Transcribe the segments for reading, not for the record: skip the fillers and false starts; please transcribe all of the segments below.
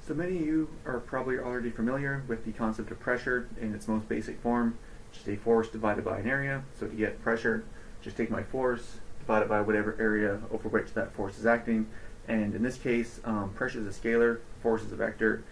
So many of you are probably already familiar with the concept of pressure in its most basic form, just a force divided by an area. So to get pressure, just take my force, divide it by whatever area over which that force is acting. And in this case, pressure is a scalar, force is a vector.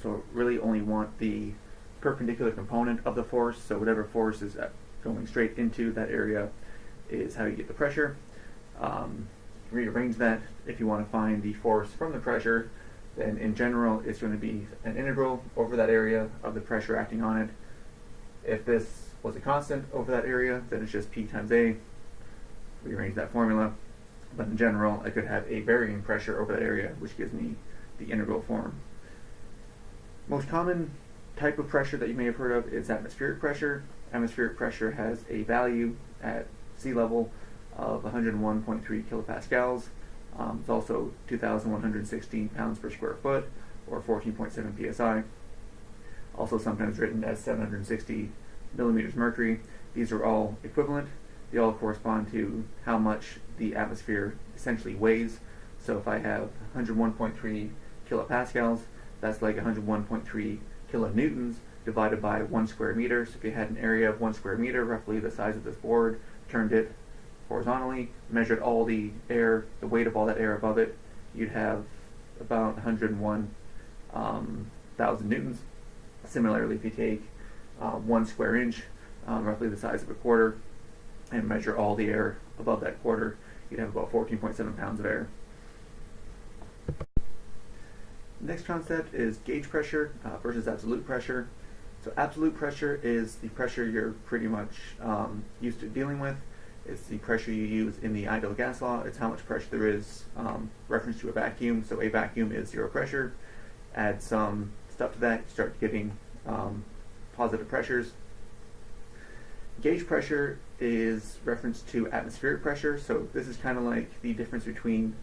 So really only want the perpendicular component of the force. So whatever force is going straight into that area is how you get the pressure. Rearrange that if you want to find the force from the pressure. Then in general, it's going to be an integral over that area of the pressure acting on it. If this was a constant over that area, then it's just P times A. Rearrange that formula. But in general, I could have a varying pressure over that area, which gives me the integral form. Most common type of pressure that you may have heard of is atmospheric pressure. Atmospheric pressure has a value at sea level of 101.3 kilopascals. It's also 2,116 pounds per square foot, or 14.7 psi. Also sometimes written as 760 millimeters mercury. These are all equivalent. They all correspond to how much the atmosphere essentially weighs. So if I have 101.3 kilopascals, that's like 101.3 kilonewtons divided by 1 square meter. So if you had an area of 1 square meter, roughly the size of this board, turned it horizontally, measured all the air, the weight of all that air above it, you'd have about 101,000 newtons. Similarly, if you take 1 square inch, roughly the size of a quarter, and measure all the air above that quarter, you'd have about 14.7 pounds of air. The next concept is gauge pressure versus absolute pressure. So absolute pressure is the pressure you're pretty much used to dealing with. It's the pressure you use in the ideal gas law. It's how much pressure there is reference to a vacuum. So a vacuum is zero pressure. Add some stuff to that, you start getting positive pressures. Gauge pressure is reference to atmospheric pressure. So this is kind of like the difference between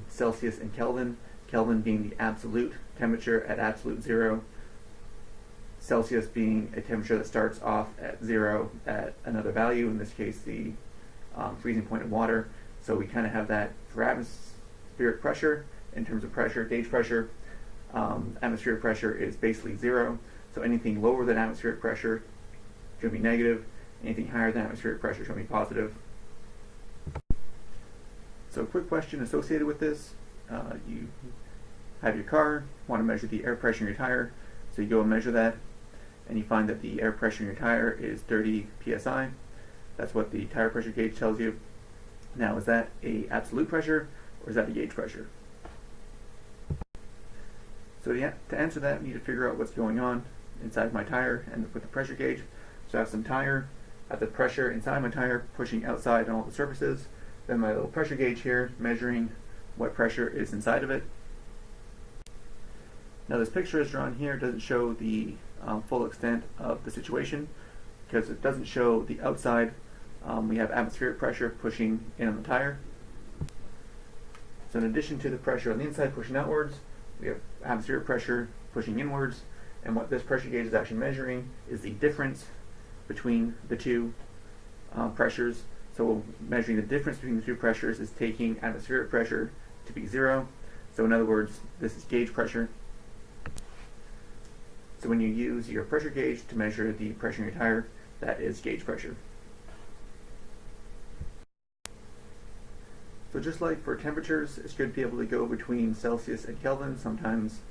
Celsius and Kelvin. Kelvin being the absolute temperature at absolute zero. Celsius being a temperature that starts off at zero at another value, in this case the freezing point of water. So we kind of have that for atmospheric pressure. In terms of pressure, gauge pressure, atmospheric pressure is basically zero. So anything lower than atmospheric pressure is going to be negative. Anything higher than atmospheric pressure is going to be positive. So a quick question associated with this. You have your car, want to measure the air pressure in your tire. So you go and measure that, and you find that the air pressure in your tire is 30 psi. That's what the tire pressure gauge tells you. Now, is that a absolute pressure, or is that a gauge pressure? So to answer that, we need to figure out what's going on inside my tire and with the pressure gauge. So I have some tire, I have the pressure inside my tire pushing outside on all the surfaces. Then my little pressure gauge here measuring what pressure is inside of it. Now this picture is drawn here doesn't show the full extent of the situation because it doesn't show the outside. We have atmospheric pressure pushing in on the tire. So in addition to the pressure on the inside pushing outwards, we have atmospheric pressure pushing inwards, and what this pressure gauge is actually measuring is the difference between the two pressures. So measuring the difference between the two pressures is taking atmospheric pressure to be zero. So in other words, this is gauge pressure. So when you use your pressure gauge to measure the pressure in your tire, that is gauge pressure. So just like for temperatures, it's good to be able to go between Celsius and Kelvin. Sometimes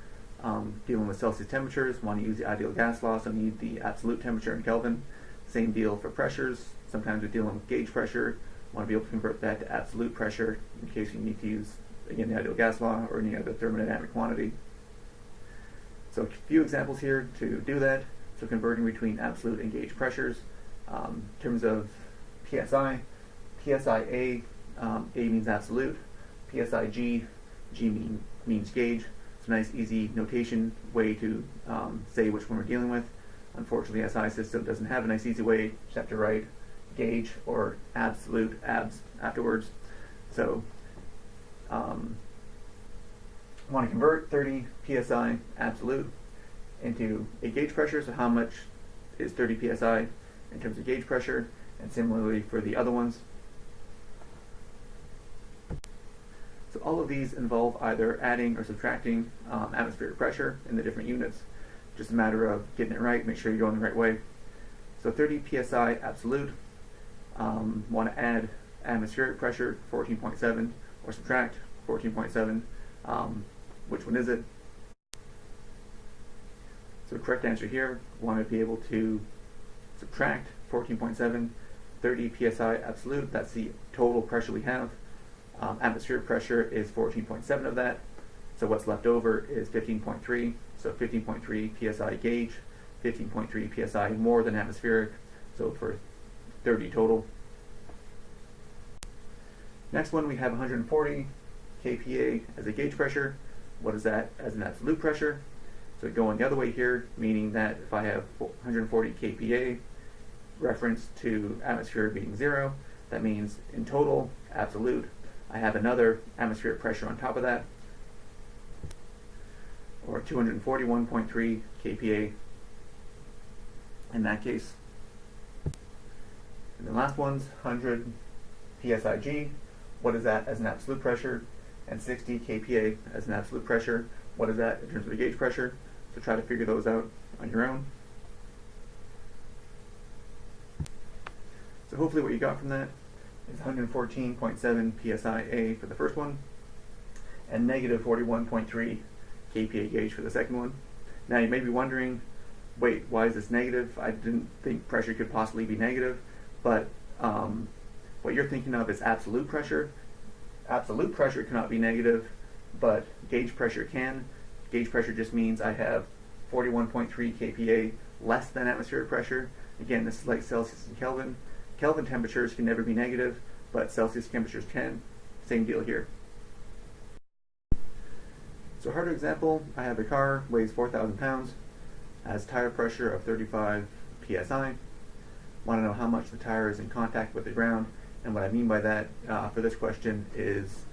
dealing with Celsius temperatures, want to use the ideal gas law, so need the absolute temperature in Kelvin. Same deal for pressures. Sometimes we're dealing with gauge pressure, want to be able to convert that to absolute pressure in case you need to use, again, the ideal gas law or any other thermodynamic quantity. So a few examples here to do that. So converting between absolute and gauge pressures. In terms of PSI, PSI-A, A means absolute. PSI-G, means gauge. It's a nice easy notation way to say which one we're dealing with. Unfortunately, SI system doesn't have a nice easy way. You just have to write gauge or absolute abs afterwards. So want to convert 30 psi absolute into a gauge pressure. So how much is 30 psi in terms of gauge pressure? And similarly for the other ones. So So all of these involve either adding or subtracting atmospheric pressure in the different units. Just a matter of getting it right, make sure you're going the right way. So 30 psi absolute, want to add atmospheric pressure 14.7 or subtract 14.7. Which one is it? So the correct answer here, want to be able to subtract 14.7, 30 psi absolute, that's the total pressure we have. Atmospheric pressure is 14.7 of that, so what's left over is 15.3, so 15.3 psi gauge, 15.3 psi more than atmospheric, so for 30 total. Next one, we have 140 kPa as a gauge pressure. What is that as an absolute pressure? So going the other way here, meaning that if I have 140 kPa reference to atmosphere being 0, that means in total, absolute, I have another atmospheric pressure on top of that, or 241.3 kPa in that case. And the last one's 100 psig. What is that as an absolute pressure? And 60 kPa as an absolute pressure. What is that in terms of the gauge pressure? So try to figure those out on your own. So hopefully what you got from that is 114.7 psia for the first one, and negative 41.3 kPa gauge for the second one. Now you may be wondering, wait, why is this negative? I didn't think pressure could possibly be negative, but what you're thinking of is absolute pressure. Absolute pressure cannot be negative, but gauge pressure can. Gauge pressure just means I have 41.3 kPa less than atmospheric pressure. Again, this is like Celsius and Kelvin. Kelvin temperatures can never be negative, but Celsius temperatures can. Same deal here. So harder example, I have a car, weighs 4,000 pounds, has tire pressure of 35 psi. Want to know how much the tire is in contact with the ground, and what I mean by that for this question is,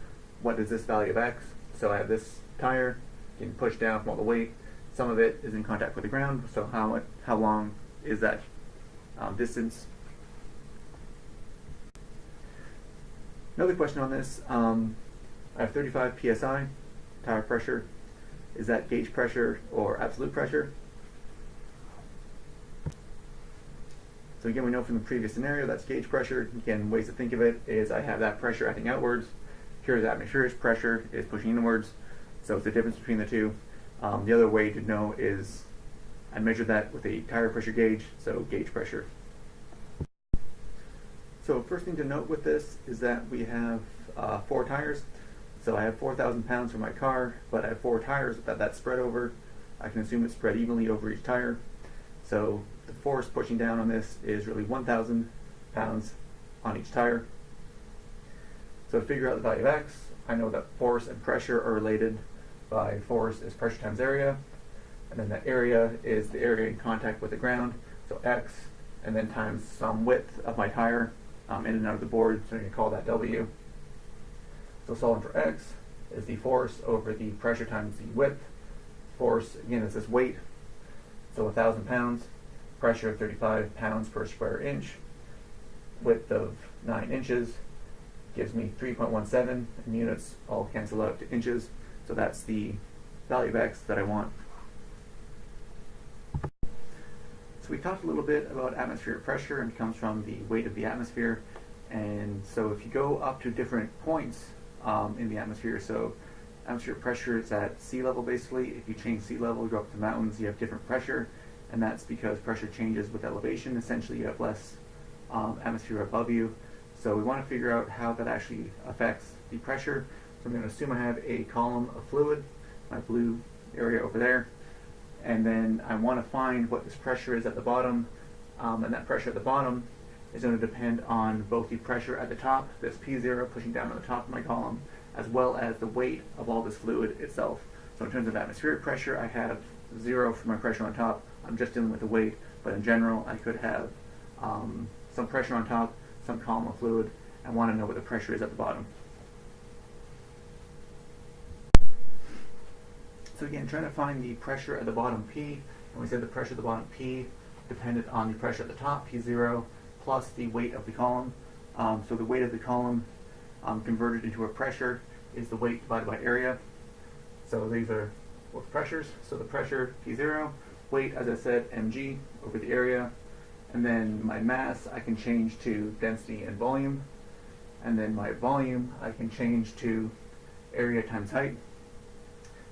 what is this value of x? So I have this tire getting pushed down from all the weight. Some of it is in contact with the ground, so how long is that distance? Another question on this, I have 35 psi tire pressure. Is that gauge pressure or absolute pressure? So again, we know from the previous scenario that's gauge pressure. Again, ways to think of it is I have that pressure acting outwards. Here's atmospheric pressure is pushing inwards. So it's the difference between the two. The other way to know is I measure that with a tire pressure gauge, so gauge pressure. So first thing to note with this is that we have 4 tires. So I have 4,000 pounds for my car, but I have 4 tires that's spread over. I can assume it's spread evenly over each tire. So the force pushing down on this is really 1,000 pounds on each tire. So to figure out the value of x, I know that force and pressure are related by force is pressure times area, and then that area is the area in contact with the ground, so x, and then times some width of my tire in and out of the board, so you can call that W. So solving for x is the force over the pressure times the width. Force, again, is this weight, so 1,000 pounds, pressure of 35 pounds per square inch, width of 9 inches, gives me 3.17, and units all cancel out to inches, so that's the value of x that I want. So we talked a little bit about atmospheric pressure, and it comes from the weight of the atmosphere. And so if you go up to different points in the atmosphere, so atmospheric pressure is at sea level basically. If you change sea level, you go up to mountains, you have different pressure, and that's because pressure changes with elevation. Essentially, you have less atmosphere above you. So we want to figure out how that actually affects the pressure. So I'm going to assume I have a column of fluid, my blue area over there, and then I want to find what this pressure is at the bottom, and that pressure at the bottom is going to depend on both the pressure at the top, this P0 pushing down on the top of my column, as well as the weight of all this fluid itself. So in terms of atmospheric pressure, I have 0 for my pressure on top. I'm just dealing with the weight, but in general, I could have some pressure on top, some column of fluid, and want to know what the pressure is at the bottom. So again, trying to find the pressure at the bottom P, and we said the pressure at the bottom P depended on the pressure at the top, P0, plus the weight of the column. So the weight of the column converted into a pressure is the weight divided by area. So these are both pressures. So the pressure, P0, weight, as I said, mg over the area. And then my mass, I can change to density and volume. And then my volume, I can change to area times height.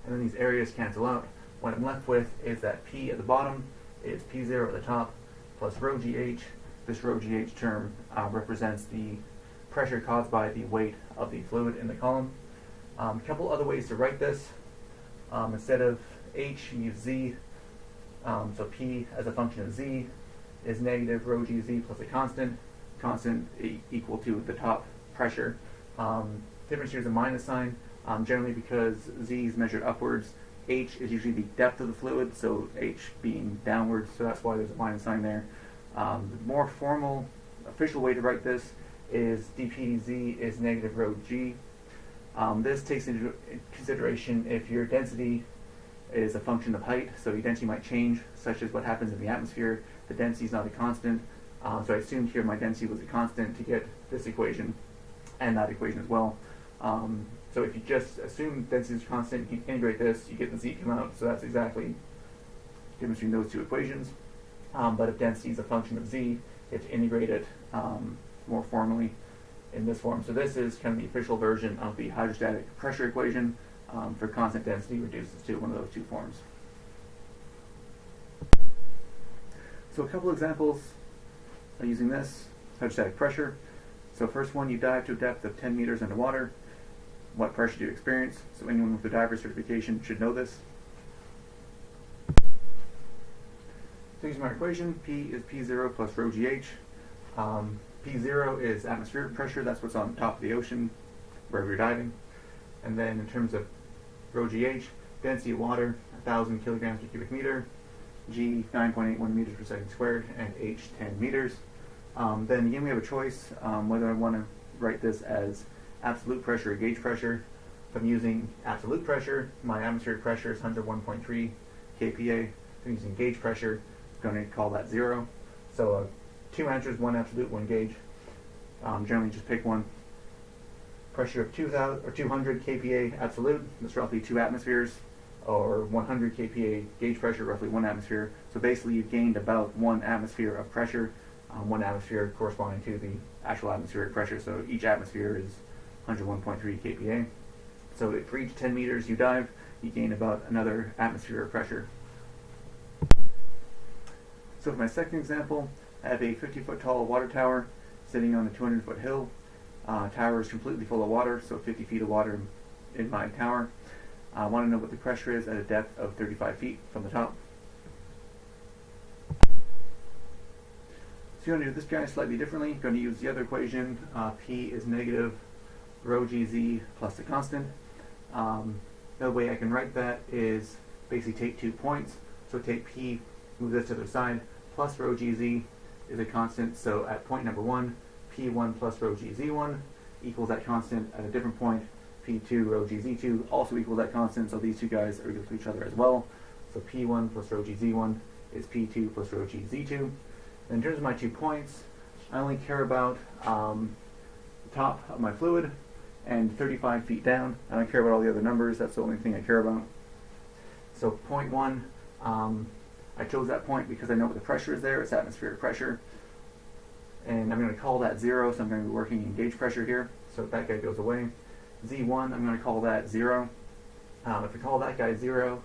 And then these areas cancel out. What I'm left with is that P at the bottom is P0 at the top plus rho GH. This rho GH term represents the pressure caused by the weight of the fluid in the column. A couple other ways to write this. Instead of H, you use Z. So P as a function of Z is negative rho GZ plus a constant. Constant equal to the top pressure. Difference here is a minus sign, generally because Z is measured upwards. H is usually the depth of the fluid, so H being downwards, so that's why there's a minus sign there. The more formal, official way to write this is dPdZ is negative rho G. This takes into consideration if your density is a function of height, so your density might change, such as what happens in the atmosphere. The density is not a constant, so I assumed here my density was a constant to get this equation and that equation as well. So if you just assume density is constant, you integrate this, you get the Z come out, so that's exactly the difference between those two equations. But if density is a function of Z, you have to integrate it more formally in this form. So this is kind of the official version of the hydrostatic pressure equation for constant density reduces to one of those two forms. So a couple examples using this hydrostatic pressure. So first one, you dive to a depth of 10 meters underwater. What pressure do you experience? So anyone with a diver certification should know this. So using my equation, P is P0 plus rho GH. P0 is atmospheric pressure, that's what's on top of the ocean, wherever you're diving. And then in terms of rho GH, density of water, 1,000 kilograms per cubic meter, G 9.81 meters per second squared, and H 10 meters. Then again we have a choice whether I want to write this as absolute pressure or gauge pressure. If I'm using absolute pressure, my atmospheric pressure is 101.3 kPa. If I'm using gauge pressure, I'm going to call that 0. So two answers, one absolute, one gauge. Generally just pick one. Pressure of 200 kPa absolute, that's roughly 2 atmospheres, or 100 kPa gauge pressure, roughly 1 atmosphere. So basically you've gained about 1 atmosphere of pressure, 1 atmosphere corresponding to the actual atmospheric pressure, so each atmosphere is 101.3 kPa. So for each 10 meters you dive, you gain about another atmosphere of pressure. So for my second example, I have a 50-foot tall water tower sitting on a 200-foot hill. Tower is completely full of water, so 50 feet of water in my tower. I want to know what the pressure is at a depth of 35 feet from the top. So you're going to do this guy slightly differently. You're going to use the other equation. P is negative rho GZ plus the constant. The way I can write that is basically take 2 points. So take P, move this to the other side, plus rho GZ is a constant. So at point number 1, P1 plus rho GZ1 equals that constant. At a different point, P2 rho GZ2 also equals that constant. So these two guys are equal to each other as well. So P1 plus rho GZ1 is P2 plus rho GZ2. In terms of my 2 points, I only care about the top of my fluid and 35 feet down. I don't care about all the other numbers, that's the only thing I care about. So point 1, I chose that point because I know what the pressure is there, it's atmospheric pressure. And I'm going to call that 0, so I'm going to be working in gauge pressure here. So that guy goes away. Z1, I'm going to call that 0. If I call that guy 0,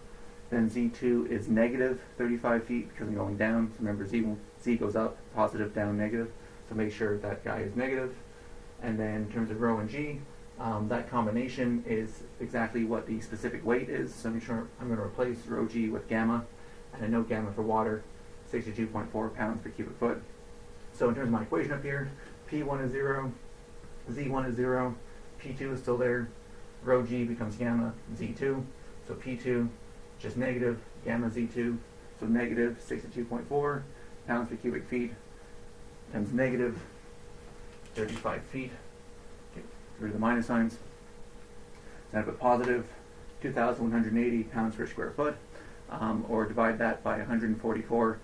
then Z2 is negative 35 feet because I'm going down. So remember, Z goes up, positive, down, negative. So make sure that guy is negative. And then in terms of rho and G, that combination is exactly what the specific weight is. So I'm going to replace rho G with gamma. And I know gamma for water, 62.4 pounds per cubic foot. So in terms of my equation up here, P1 is 0, Z1 is 0, P2 is still there, rho G becomes gamma Z2. So P2 just negative gamma Z2, so negative 62.4 pounds per cubic feet times negative 35 feet. Get rid of the minus signs. Then I put positive 2,180 pounds per square foot, or divide that by 144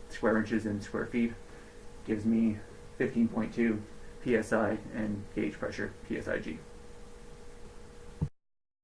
square inches in square feet. Gives me 15.2 psi and gauge pressure, PSIG.